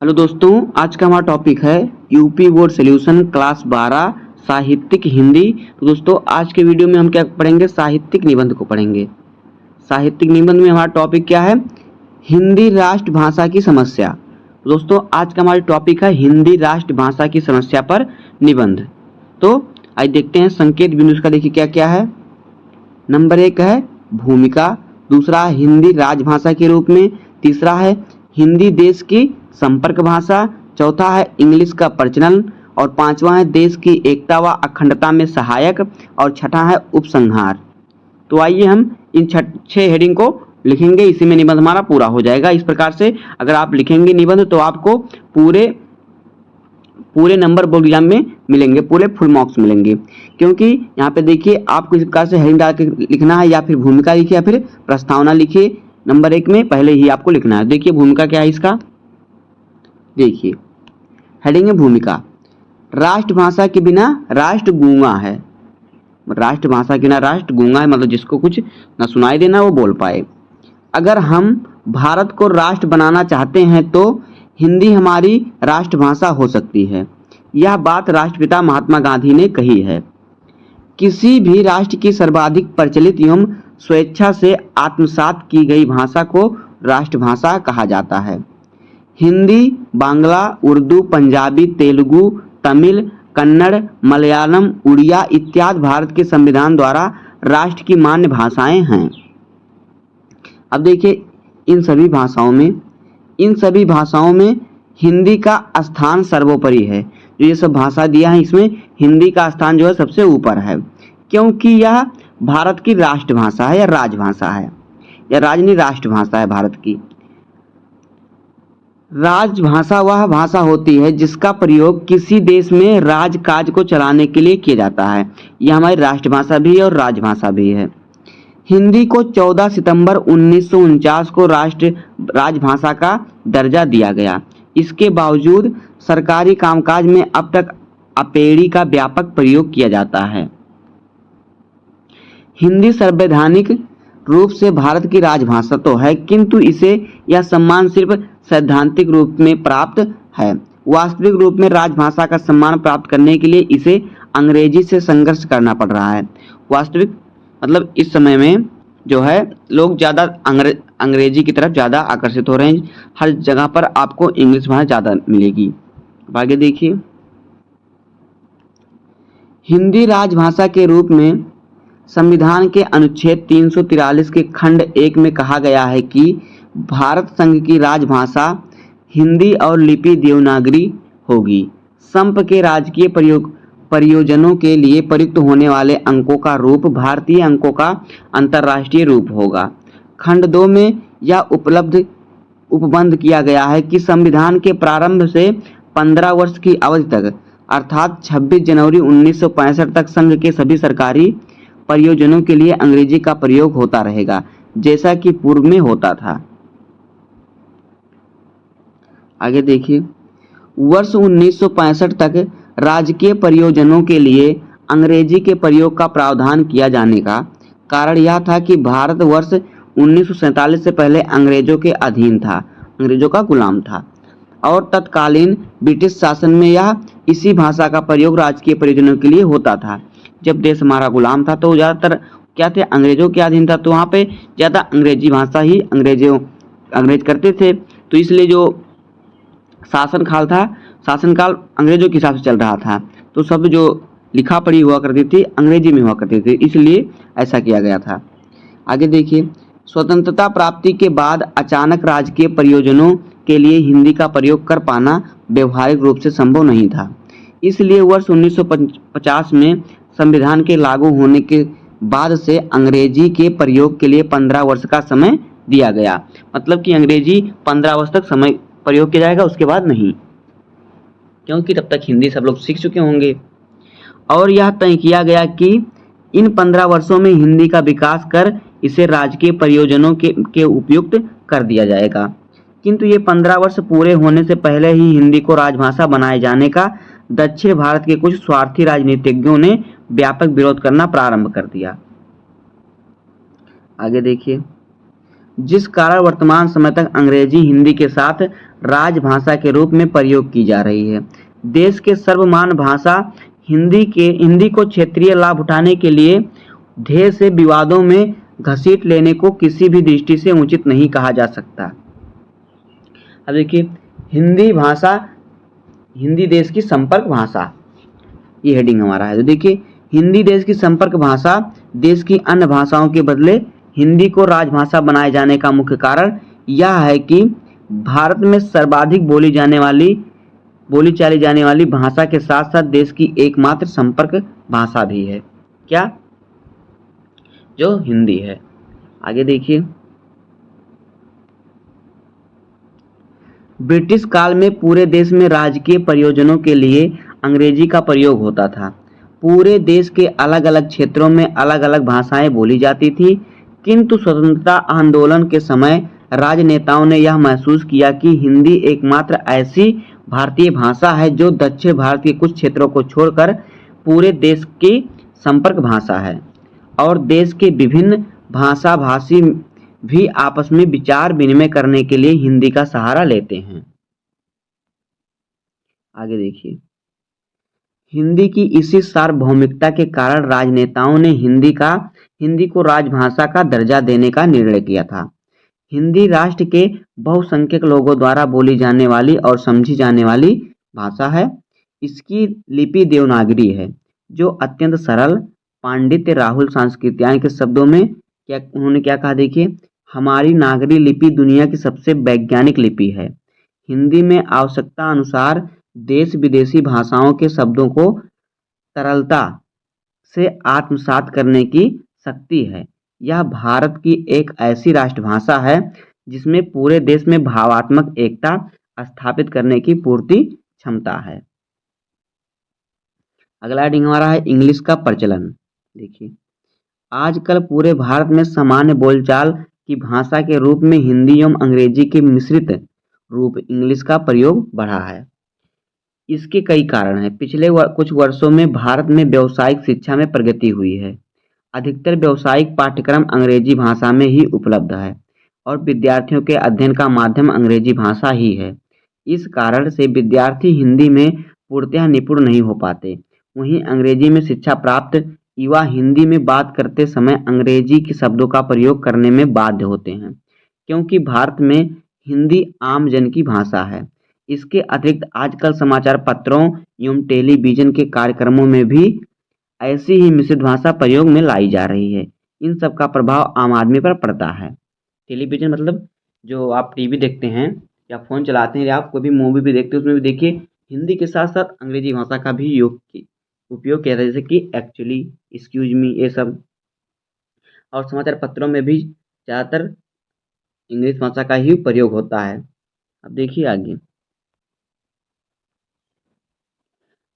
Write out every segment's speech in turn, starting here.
Hello दोस्तों, आज का हमारा टॉपिक है यूपी बोर्ड सॉल्यूशन क्लास 12 साहित्यिक हिंदी। तो दोस्तों आज के वीडियो में हम क्या पढ़ेंगे? साहित्यिक निबंध को पढ़ेंगे। साहित्यिक निबंध में हमारा टॉपिक क्या है? हिंदी राष्ट्रभाषा की समस्या। तो दोस्तों आज का हमारा टॉपिक है हिंदी राष्ट्रभाषा की समस्या पर निबंध। तो आज देखते हैं संकेत बिंदु का। देखिए क्या क्या है। नंबर 1 है भूमिका, दूसरा है हिंदी राजभाषा के रूप में, तीसरा है हिंदी देश की संपर्क भाषा, चौथा है इंग्लिश का प्रचलन और पांचवा है देश की एकता व अखंडता में सहायक और छठा है उपसंहार। तो आइए हम इन 6 हेडिंग को लिखेंगे, इसी में निबंध हमारा पूरा हो जाएगा। इस प्रकार से अगर आप लिखेंगे निबंध तो आपको पूरे नंबर बोर्ड एग्जाम में मिलेंगे, पूरे फुल मार्क्स मिलेंगे। क्योंकि यहाँ पे देखिए आपको इस प्रकार से हेडिंग डाल के लिखना है, या फिर भूमिका लिखिए या फिर प्रस्तावना लिखिए। नंबर 1 में पहले ही आपको लिखना है। देखिए भूमिका क्या है इसका। देखिए हेडिंग है भूमिका। राष्ट्रभाषा के बिना राष्ट्र गूंगा है। राष्ट्रभाषा के बिना राष्ट्र गूंगा है, मतलब जिसको कुछ न सुनाई देना वो बोल पाए। अगर हम भारत को राष्ट्र बनाना चाहते हैं तो हिंदी हमारी राष्ट्रभाषा हो सकती है। यह बात राष्ट्रपिता महात्मा गांधी ने कही है। किसी भी राष्ट्र की सर्वाधिक प्रचलित एवं स्वेच्छा से आत्मसात की गई भाषा को राष्ट्रभाषा कहा जाता है। हिंदी, बांग्ला, उर्दू, पंजाबी, तेलुगु, तमिल, कन्नड़, मलयालम, उड़िया इत्यादि भारत के संविधान द्वारा राष्ट्र की मान्य भाषाएं हैं। अब देखिए इन सभी भाषाओं में हिंदी का स्थान सर्वोपरि है। जो ये सब भाषा दिया है इसमें हिंदी का स्थान जो है सबसे ऊपर है, क्योंकि यह भारत की राष्ट्रभाषा है या राजभाषा है, या राज नहीं राष्ट्रभाषा है भारत की। राजभाषा वह भाषा होती है जिसका प्रयोग किसी देश में राजकाज को चलाने के लिए किया जाता है। यह हमारी राष्ट्रभाषा भी है और राजभाषा भी है। हिंदी को 14 सितंबर 1949 को राजभाषा का दर्जा दिया गया। इसके बावजूद सरकारी कामकाज में अब तक अपेड़ी का व्यापक प्रयोग किया जाता है। हिंदी संवैधानिक रूप से भारत की राजभाषा तो है, किंतु इसे यह सम्मान सिर्फ सैद्धांतिक रूप में प्राप्त है। वास्तविक रूप में राजभाषा का सम्मान प्राप्त करने के लिए इसे अंग्रेजी से संघर्ष करना पड़ रहा है। वास्तविक मतलब इस समय में जो है लोग ज़्यादा अंग्रेजी की तरफ ज़्यादा आकर्षित हो रहे हैं। हर जगह पर आपको इंग्लिश भाषा ज़्यादा मिलेगी। आगे देखिए, हिंदी राजभाषा के रूप में संविधान के अनुच्छेद 343 के खंड 1 में कहा गया है कि भारत संघ की राजभाषा हिंदी और लिपि देवनागरी होगी। संप के राजकीय प्रयोजनों के लिए प्रयुक्त होने वाले अंकों का रूप भारतीय अंकों का अंतर्राष्ट्रीय रूप होगा। खंड 2 में यह उपबंध किया गया है कि संविधान के प्रारंभ से 15 वर्ष की अवधि तक अर्थात 26 जनवरी 1965 तक संघ के सभी सरकारी प्रयोजनों के लिए अंग्रेजी का प्रयोग होता रहेगा, जैसा कि पूर्व में होता था। आगे देखिए, वर्ष 1965 तक राजकीय प्रयोजनों के लिए अंग्रेजी के प्रयोग का प्रावधान किया जाने का कारण यह था कि भारत वर्ष 1947 से पहले अंग्रेजों के अधीन था, अंग्रेजों का गुलाम था, और तत्कालीन ब्रिटिश शासन में यह इसी भाषा का प्रयोग राजकीय प्रयोजनों के लिए होता था। जब देश हमारा गुलाम था तो ज़्यादातर क्या थे, अंग्रेजों के अधीन था, तो वहाँ पे ज़्यादा अंग्रेजी भाषा ही अंग्रेज करते थे। तो इसलिए जो शासनकाल अंग्रेजों के हिसाब से चल रहा था, तो सब जो लिखा पढ़ी हुआ करती थी अंग्रेजी में हुआ करती थी, इसलिए ऐसा किया गया था। आगे देखिए, स्वतंत्रता प्राप्ति के बाद अचानक राजकीय प्रयोजनों के लिए हिंदी का प्रयोग कर पाना व्यवहारिक रूप से संभव नहीं था। इसलिए वर्ष 1950 में संविधान के लागू होने के बाद से अंग्रेजी के प्रयोग के लिए 15 वर्ष का समय दिया गया। मतलब कि अंग्रेजी 15 वर्ष तक समय प्रयोग किया जाएगा, उसके बाद नहीं, क्योंकि तब तक हिंदी सब लोग सीख चुके होंगे। और यह तय किया गया कि इन 15 वर्षों में हिंदी का विकास कर इसे राजकीय प्रयोजनों के उपयुक्त कर दिया जाएगा। किंतु ये 15 वर्ष पूरे होने से पहले ही हिंदी को राजभाषा बनाए जाने का दक्षिण भारत के कुछ स्वार्थी राजनीतिज्ञों ने व्यापक विरोध करना प्रारंभ कर दिया। आगे देखिए, जिस कारण वर्तमान समय तक अंग्रेजी हिंदी के साथ राजभाषा के रूप में प्रयोग की जा रही है। देश के सर्वमान्य भाषा हिंदी को क्षेत्रीय लाभ उठाने के लिए ढेर से विवादों में घसीट लेने को किसी भी दृष्टि से उचित नहीं कहा जा सकता। अब देखिए, हिंदी देश की संपर्क भाषा, ये हेडिंग हमारा है। तो देखिए, हिंदी देश की संपर्क भाषा, देश की अन्य भाषाओं के बदले हिंदी को राजभाषा बनाए जाने का मुख्य कारण यह है कि भारत में सर्वाधिक बोली चाली जाने वाली भाषा के साथ साथ देश की एकमात्र संपर्क भाषा भी है। क्या? जो हिंदी है। आगे देखिए, ब्रिटिश काल में पूरे देश में राजकीय प्रयोजनों के लिए अंग्रेजी का प्रयोग होता था। पूरे देश के अलग अलग क्षेत्रों में अलग अलग भाषाएं बोली जाती थी, किंतु स्वतंत्रता आंदोलन के समय राजनेताओं ने यह महसूस किया कि हिंदी एकमात्र ऐसी भारतीय भाषा है जो दक्षिण भारत के कुछ क्षेत्रों को छोड़कर पूरे देश की संपर्क भाषा है और देश के विभिन्न भाषा भाषी भी आपस में विचार विनिमय करने के लिए हिंदी का सहारा लेते हैं। आगे देखिए, हिंदी की इसी सार्वभौमिकता के कारण राजनेताओं ने हिंदी को राजभाषा का दर्जा देने का निर्णय किया था। हिंदी राष्ट्र के बहुसंख्यक लोगों द्वारा बोली जाने वाली और समझी जाने वाली भाषा है। इसकी लिपि देवनागरी है, जो अत्यंत सरल, पांडित्य राहुल सांस्कृत्यायन के शब्दों में उन्होंने क्या कहा, देखिए, हमारी नागरी लिपि दुनिया की सबसे वैज्ञानिक लिपि है। हिंदी में आवश्यकता अनुसार देश विदेशी भाषाओं के शब्दों को सरलता से आत्मसात करने की शक्ति है। यह भारत की एक ऐसी राष्ट्रभाषा है जिसमें पूरे देश में भावात्मक एकता स्थापित करने की पूर्ति क्षमता है। अगला हेडिंग हमारा है इंग्लिश का प्रचलन। देखिए, आजकल पूरे भारत में सामान्य बोलचाल की भाषा के रूप में हिंदी एवं अंग्रेजी के मिश्रित रूप इंग्लिश का प्रयोग बढ़ा है। इसके कई कारण हैं। पिछले कुछ वर्षों में भारत में व्यावसायिक शिक्षा में प्रगति हुई है। अधिकतर व्यावसायिक पाठ्यक्रम अंग्रेजी भाषा में ही उपलब्ध है और विद्यार्थियों के अध्ययन का माध्यम अंग्रेजी भाषा ही है। इस कारण से विद्यार्थी हिंदी में पूर्णतः निपुण नहीं हो पाते। वहीं अंग्रेजी में शिक्षा प्राप्त युवा हिंदी में बात करते समय अंग्रेजी के शब्दों का प्रयोग करने में बाध्य होते हैं, क्योंकि भारत में हिंदी आम जन की भाषा है। इसके अतिरिक्त आजकल समाचार पत्रों एवं टेलीविजन के कार्यक्रमों में भी ऐसी ही मिश्रित भाषा प्रयोग में लाई जा रही है। इन सब का प्रभाव आम आदमी पर पड़ता है। टेलीविजन मतलब जो आप टीवी देखते हैं या फ़ोन चलाते हैं या आप कोई भी मूवी भी देखते हैं, उसमें भी देखिए हिंदी के साथ साथ अंग्रेजी भाषा का भी उपयोग किया जाता है, जैसे कि एक्चुअली, एक्सक्यूज मी, ये सब। और समाचार पत्रों में भी ज़्यादातर इंग्लिश भाषा का ही प्रयोग होता है। अब देखिए आगे,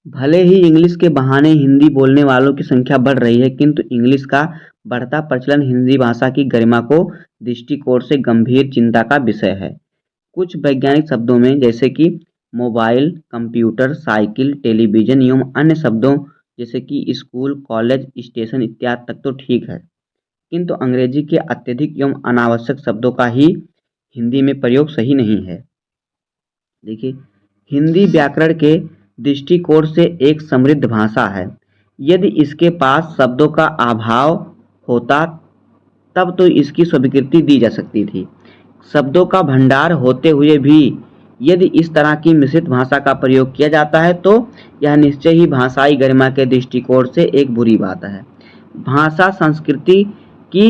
भले ही इंग्लिश के बहाने हिंदी बोलने वालों की संख्या बढ़ रही है, किंतु इंग्लिश का बढ़ता प्रचलन हिंदी भाषा की गरिमा को दृष्टिकोण से गंभीर चिंता का विषय है। कुछ वैज्ञानिक शब्दों में, जैसे कि मोबाइल, कंप्यूटर, साइकिल, टेलीविजन एवं अन्य शब्दों जैसे कि स्कूल, कॉलेज, स्टेशन इत्यादि तक तो ठीक है, किंतु अंग्रेजी के अत्यधिक एवं अनावश्यक शब्दों का ही हिंदी में प्रयोग सही नहीं है। देखिए, हिंदी व्याकरण के दृष्टिकोण से एक समृद्ध भाषा है। यदि इसके पास शब्दों का अभाव होता तब तो इसकी स्वीकृति दी जा सकती थी। शब्दों का भंडार होते हुए भी यदि इस तरह की मिश्रित भाषा का प्रयोग किया जाता है तो यह निश्चय ही भाषाई गरिमा के दृष्टिकोण से एक बुरी बात है। भाषा संस्कृति की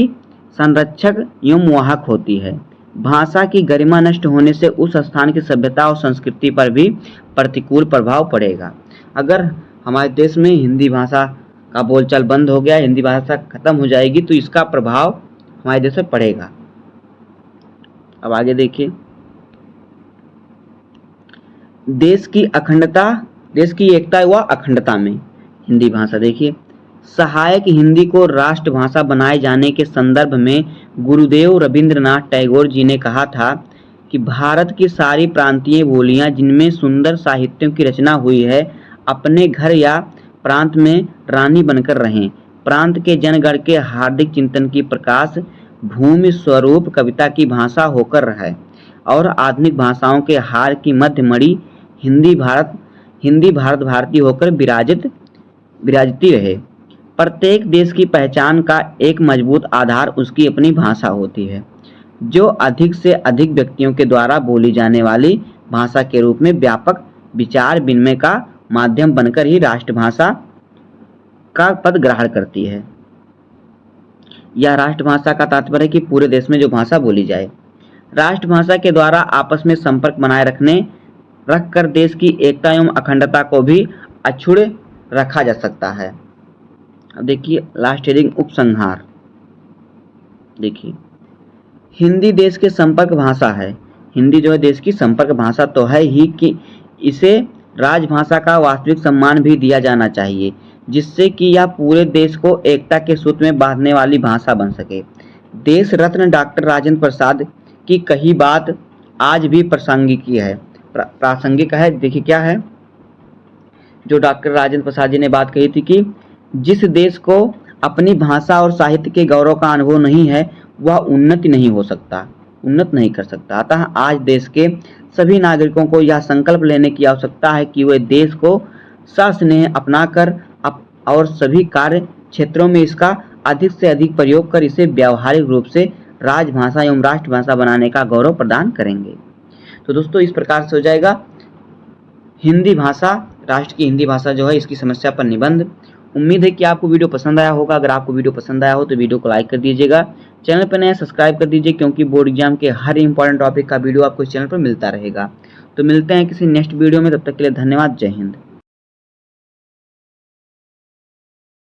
संरक्षक एवं वाहक होती है। भाषा की गरिमा नष्ट होने से उस स्थान की सभ्यता और संस्कृति पर भी प्रतिकूल प्रभाव पड़ेगा। अगर हमारे देश में हिंदी भाषा का बोलचाल बंद हो गया, हिंदी भाषा खत्म हो जाएगी, तो इसका प्रभाव हमारे देश में पड़ेगा। अब आगे देखिए, देश की एकता व अखंडता में हिंदी भाषा। देखिए, सहायक हिंदी को राष्ट्रभाषा बनाए जाने के संदर्भ में गुरुदेव रविंद्रनाथ टैगोर जी ने कहा था कि भारत की सारी प्रांतीय बोलियां जिनमें सुंदर साहित्यों की रचना हुई है, अपने घर या प्रांत में रानी बनकर रहें। प्रांत के जनगण के हार्दिक चिंतन की प्रकाश भूमि स्वरूप कविता की भाषा होकर रहे। और आधुनिक भाषाओं के हार की मध्य मणि हिंदी भारत भारती होकर विराजती रहे। प्रत्येक देश की पहचान का एक मजबूत आधार उसकी अपनी भाषा होती है, जो अधिक से अधिक व्यक्तियों के द्वारा बोली जाने वाली भाषा के रूप में व्यापक विचार विनिमय का माध्यम बनकर ही राष्ट्रभाषा का पद ग्रहण करती है। यह राष्ट्रभाषा का तात्पर्य है कि पूरे देश में जो भाषा बोली जाए। राष्ट्रभाषा के द्वारा आपस में संपर्क बनाए रखकर देश की एकता एवं अखंडता को भी अक्षुण्ण रखा जा सकता है। अब देखिए लास्ट हेडिंग उपसंहार। देखिए हिंदी देश के संपर्क भाषा है। हिंदी जो है देश की संपर्क भाषा तो है ही कि इसे राजभाषा का वास्तविक सम्मान भी दिया जाना चाहिए, जिससे कि यह पूरे देश को एकता के सूत्र में बांधने वाली भाषा बन सके। देश रत्न डॉक्टर राजेंद्र प्रसाद की कही बात आज भी प्रासंगिक है। देखिए क्या है जो डॉक्टर राजेंद्र प्रसाद जी ने बात कही थी कि जिस देश को अपनी भाषा और साहित्य के गौरव का अनुभव नहीं है वह उन्नत नहीं कर सकता। अतः आज देश के सभी नागरिकों को यह संकल्प लेने की आवश्यकता है कि वे देश को सस्नेह अपनाकर और सभी कार्य क्षेत्रों में इसका अधिक से अधिक प्रयोग कर इसे व्यावहारिक रूप से राजभाषा एवं राष्ट्रभाषा बनाने का गौरव प्रदान करेंगे। तो दोस्तों इस प्रकार से हो जाएगा हिंदी भाषा, राष्ट्र की हिंदी भाषा जो है इसकी समस्या पर निबंध। उम्मीद है कि आपको वीडियो पसंद आया होगा। अगर आपको वीडियो पसंद आया हो तो वीडियो को लाइक कर दीजिएगा, चैनल पर नया सब्सक्राइब कर दीजिए, क्योंकि बोर्ड एग्जाम के हर इंपॉर्टेंट टॉपिक का वीडियो आपको इस चैनल पर मिलता रहेगा। तो मिलते हैं किसी नेक्स्ट वीडियो में, तब तक के लिए धन्यवाद। जय हिंद।